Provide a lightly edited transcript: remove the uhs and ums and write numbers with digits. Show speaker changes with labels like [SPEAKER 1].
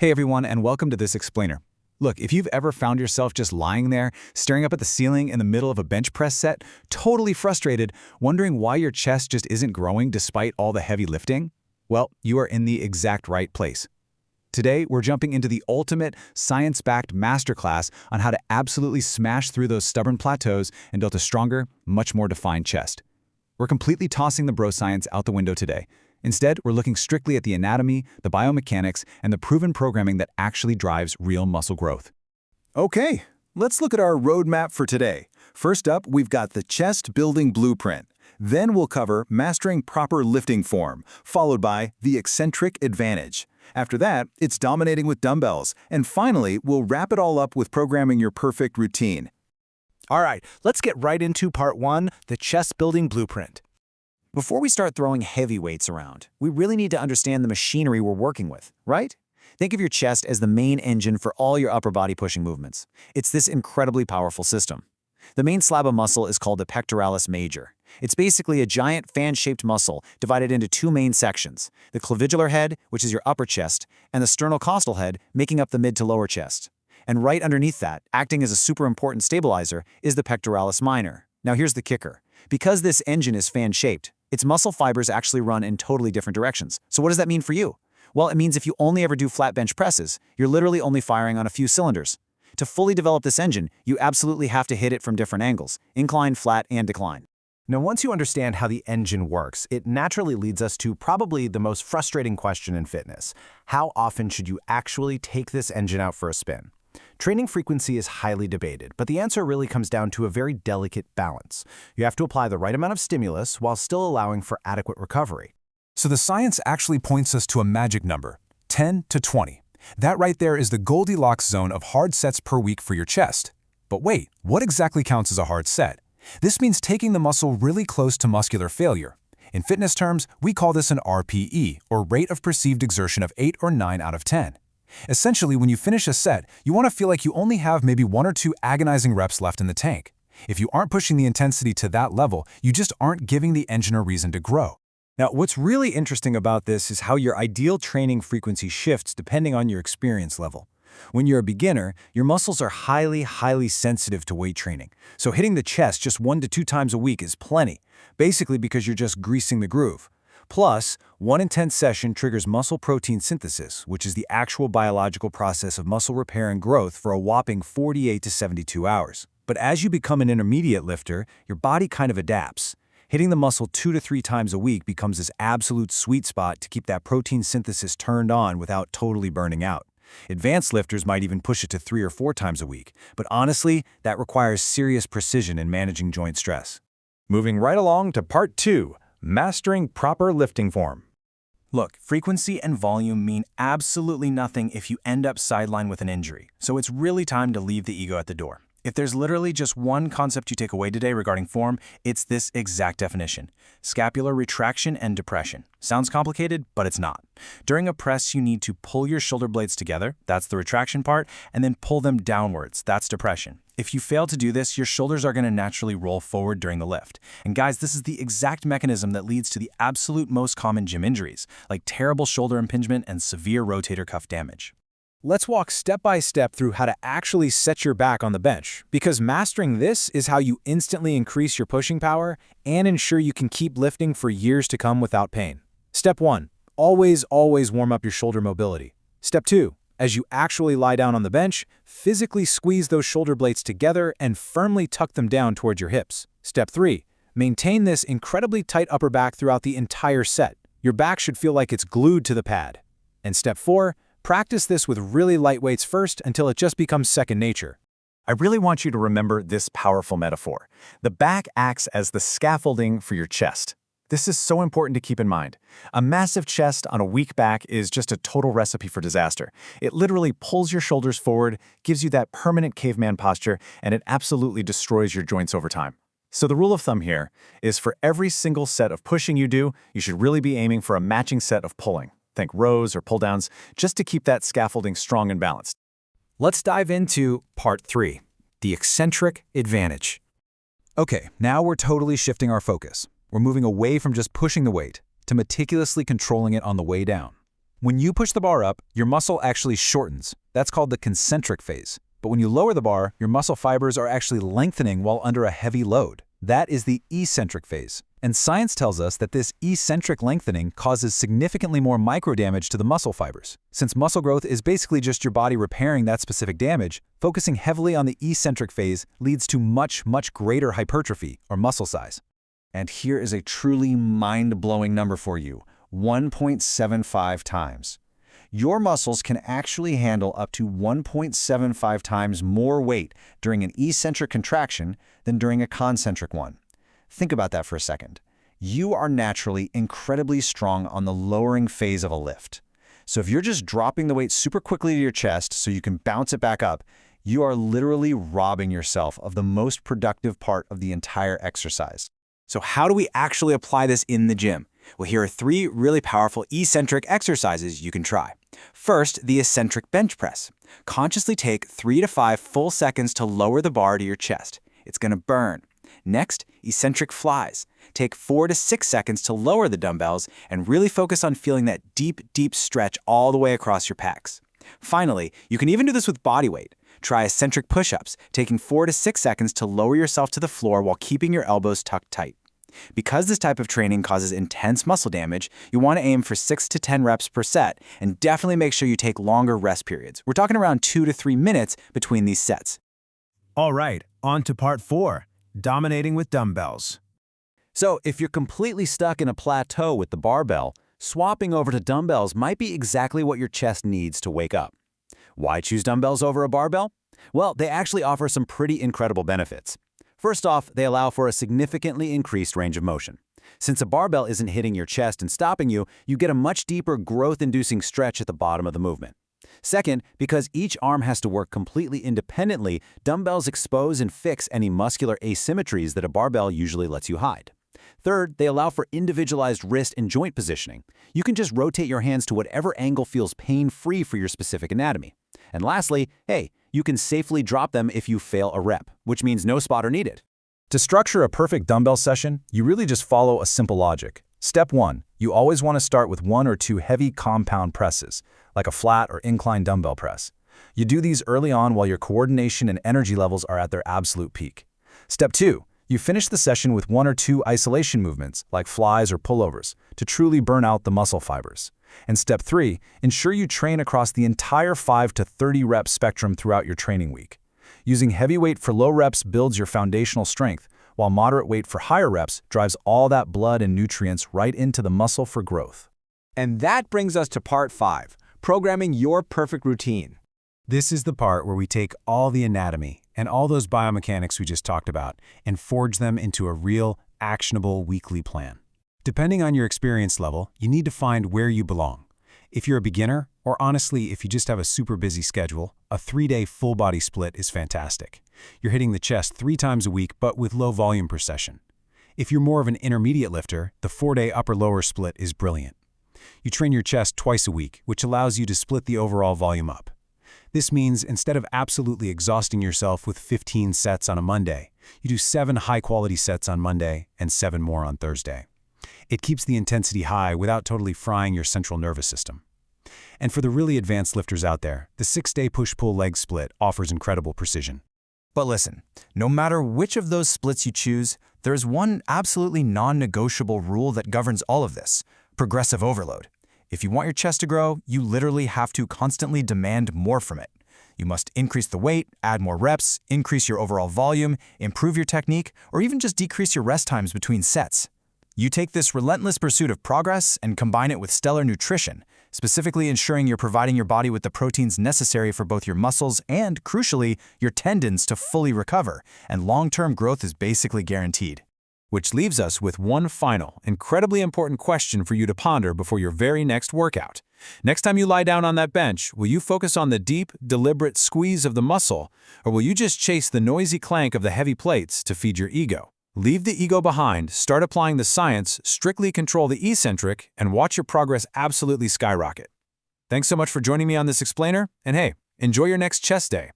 [SPEAKER 1] Hey everyone, and welcome to this explainer. Look, if you've ever found yourself just lying there, staring up at the ceiling in the middle of a bench press set, totally frustrated, wondering why your chest just isn't growing despite all the heavy lifting, well, you are in the exact right place. Today, we're jumping into the ultimate science-backed masterclass on how to absolutely smash through those stubborn plateaus and build a stronger, much more defined chest. We're completely tossing the bro science out the window today. Instead, we're looking strictly at the anatomy, the biomechanics, and the proven programming that actually drives real muscle growth.
[SPEAKER 2] Okay, let's look at our roadmap for today. First up, we've got the chest building blueprint. Then we'll cover mastering proper lifting form, followed by the eccentric advantage. After that, it's dominating with dumbbells. And finally, we'll wrap it all up with programming your perfect routine.
[SPEAKER 3] All right, let's get right into part one, the chest building blueprint.
[SPEAKER 4] Before we start throwing heavy weights around, we really need to understand the machinery we're working with, right? Think of your chest as the main engine for all your upper body pushing movements. It's this incredibly powerful system. The main slab of muscle is called the pectoralis major. It's basically a giant fan-shaped muscle divided into two main sections, the clavicular head, which is your upper chest, and the sternocostal head, making up the mid to lower chest. And right underneath that, acting as a super important stabilizer, is the pectoralis minor. Now here's the kicker. Because this engine is fan-shaped, its muscle fibers actually run in totally different directions. So what does that mean for you? Well, it means if you only ever do flat bench presses, you're literally only firing on a few cylinders. To fully develop this engine, you absolutely have to hit it from different angles, incline, flat, and decline.
[SPEAKER 3] Now, once you understand how the engine works, it naturally leads us to probably the most frustrating question in fitness. How often should you actually take this engine out for a spin? Training frequency is highly debated, but the answer really comes down to a very delicate balance. You have to apply the right amount of stimulus while still allowing for adequate recovery.
[SPEAKER 1] So the science actually points us to a magic number, 10 to 20. That right there is the Goldilocks zone of hard sets per week for your chest. But wait, what exactly counts as a hard set? This means taking the muscle really close to muscular failure. In fitness terms, we call this an RPE, or rate of perceived exertion of 8 or 9 out of 10. Essentially, when you finish a set, you want to feel like you only have maybe 1 or 2 agonizing reps left in the tank. If you aren't pushing the intensity to that level, you just aren't giving the engine a reason to grow.
[SPEAKER 5] Now, what's really interesting about this is how your ideal training frequency shifts depending on your experience level. When you're a beginner, your muscles are highly sensitive to weight training. So hitting the chest just 1 to 2 times a week is plenty, basically because you're just greasing the groove. Plus, one intense session triggers muscle protein synthesis, which is the actual biological process of muscle repair and growth for a whopping 48 to 72 hours. But as you become an intermediate lifter, your body kind of adapts. Hitting the muscle 2 to 3 times a week becomes this absolute sweet spot to keep that protein synthesis turned on without totally burning out. Advanced lifters might even push it to 3 or 4 times a week, but honestly, that requires serious precision in managing joint stress. Moving right along to part 2, mastering proper lifting form.
[SPEAKER 3] Look, frequency and volume mean absolutely nothing if you end up sidelined with an injury, so it's really time to leave the ego at the door. If there's literally just one concept you take away today regarding form, it's this exact definition: scapular retraction and depression. Sounds complicated, but it's not. During a press, you need to pull your shoulder blades together, that's the retraction part, and then pull them downwards, that's depression. If you fail to do this, your shoulders are going to naturally roll forward during the lift. And guys, this is the exact mechanism that leads to the absolute most common gym injuries, like terrible shoulder impingement and severe rotator cuff damage.
[SPEAKER 5] Let's walk step by step through how to actually set your back on the bench, because mastering this is how you instantly increase your pushing power and ensure you can keep lifting for years to come without pain. Step 1. Always warm up your shoulder mobility. Step 2. As you actually lie down on the bench, physically squeeze those shoulder blades together and firmly tuck them down towards your hips. Step 3. Maintain this incredibly tight upper back throughout the entire set. Your back should feel like it's glued to the pad. And Step 4. Practice this with really light weights first until it just becomes second nature.
[SPEAKER 2] I really want you to remember this powerful metaphor. The back acts as the scaffolding for your chest. This is so important to keep in mind. A massive chest on a weak back is just a total recipe for disaster. It literally pulls your shoulders forward, gives you that permanent caveman posture, and it absolutely destroys your joints over time. So the rule of thumb here is for every single set of pushing you do, you should really be aiming for a matching set of pulling. Think rows or pull downs, just to keep that scaffolding strong and balanced.
[SPEAKER 1] Let's dive into part 3, the eccentric advantage. Okay, now we're totally shifting our focus. We're moving away from just pushing the weight to meticulously controlling it on the way down.
[SPEAKER 5] When you push the bar up, your muscle actually shortens. That's called the concentric phase. But when you lower the bar, your muscle fibers are actually lengthening while under a heavy load. That is the eccentric phase. And science tells us that this eccentric lengthening causes significantly more microdamage to the muscle fibers. Since muscle growth is basically just your body repairing that specific damage, focusing heavily on the eccentric phase leads to much greater hypertrophy, or muscle size.
[SPEAKER 3] And here is a truly mind-blowing number for you: 1.75 times. Your muscles can actually handle up to 1.75 times more weight during an eccentric contraction than during a concentric one. Think about that for a second. You are naturally incredibly strong on the lowering phase of a lift. So if you're just dropping the weight super quickly to your chest so you can bounce it back up, you are literally robbing yourself of the most productive part of the entire exercise.
[SPEAKER 4] So how do we actually apply this in the gym? Well, here are 3 really powerful eccentric exercises you can try. First, the eccentric bench press. Consciously take 3 to 5 full seconds to lower the bar to your chest. It's going to burn. Next, eccentric flies. Take 4 to 6 seconds to lower the dumbbells and really focus on feeling that deep stretch all the way across your pecs. Finally, you can even do this with body weight. Try eccentric push-ups, taking 4 to 6 seconds to lower yourself to the floor while keeping your elbows tucked tight. Because this type of training causes intense muscle damage, you want to aim for 6 to 10 reps per set, and definitely make sure you take longer rest periods. We're talking around 2 to 3 minutes between these sets.
[SPEAKER 5] All right, on to part 4, dominating with dumbbells.
[SPEAKER 4] So if you're completely stuck in a plateau with the barbell, swapping over to dumbbells might be exactly what your chest needs to wake up. Why choose dumbbells over a barbell? Well, they actually offer some pretty incredible benefits. First off, they allow for a significantly increased range of motion. Since a barbell isn't hitting your chest and stopping you, you get a much deeper growth-inducing stretch at the bottom of the movement. Second, because each arm has to work completely independently, dumbbells expose and fix any muscular asymmetries that a barbell usually lets you hide. Third, they allow for individualized wrist and joint positioning. You can just rotate your hands to whatever angle feels pain-free for your specific anatomy. And lastly, hey, you can safely drop them if you fail a rep, which means no spotter needed.
[SPEAKER 5] To structure a perfect dumbbell session, you really just follow a simple logic. Step 1, you always want to start with 1 or 2 heavy compound presses, like a flat or incline dumbbell press. You do these early on while your coordination and energy levels are at their absolute peak. Step 2, you finish the session with 1 or 2 isolation movements, like flies or pullovers, to truly burn out the muscle fibers. And step 3, ensure you train across the entire 5 to 30 rep spectrum throughout your training week. Using heavy weight for low reps builds your foundational strength, while moderate weight for higher reps drives all that blood and nutrients right into the muscle for growth.
[SPEAKER 4] And that brings us to part 5, programming your perfect routine.
[SPEAKER 5] This is the part where we take all the anatomy and all those biomechanics we just talked about and forge them into a real, actionable weekly plan. Depending on your experience level, you need to find where you belong. If you're a beginner, or honestly, if you just have a super busy schedule, a 3-day full-body split is fantastic. You're hitting the chest 3 times a week, but with low volume per session. If you're more of an intermediate lifter, the 4-day upper-lower split is brilliant. You train your chest twice a week, which allows you to split the overall volume up. This means instead of absolutely exhausting yourself with 15 sets on a Monday, you do 7 high-quality sets on Monday and 7 more on Thursday. It keeps the intensity high without totally frying your central nervous system. And for the really advanced lifters out there, the 6-day push-pull leg split offers incredible precision.
[SPEAKER 3] But listen, no matter which of those splits you choose, there's one absolutely non-negotiable rule that governs all of this: progressive overload. If you want your chest to grow, you literally have to constantly demand more from it. You must increase the weight, add more reps, increase your overall volume, improve your technique, or even just decrease your rest times between sets. You take this relentless pursuit of progress and combine it with stellar nutrition, specifically ensuring you're providing your body with the proteins necessary for both your muscles and, crucially, your tendons to fully recover, and long-term growth is basically guaranteed.
[SPEAKER 5] Which leaves us with one final, incredibly important question for you to ponder before your very next workout. Next time you lie down on that bench, will you focus on the deep, deliberate squeeze of the muscle, or will you just chase the noisy clank of the heavy plates to feed your ego? Leave the ego behind, start applying the science, strictly control the eccentric, and watch your progress absolutely skyrocket. Thanks so much for joining me on this explainer, and hey, enjoy your next chest day.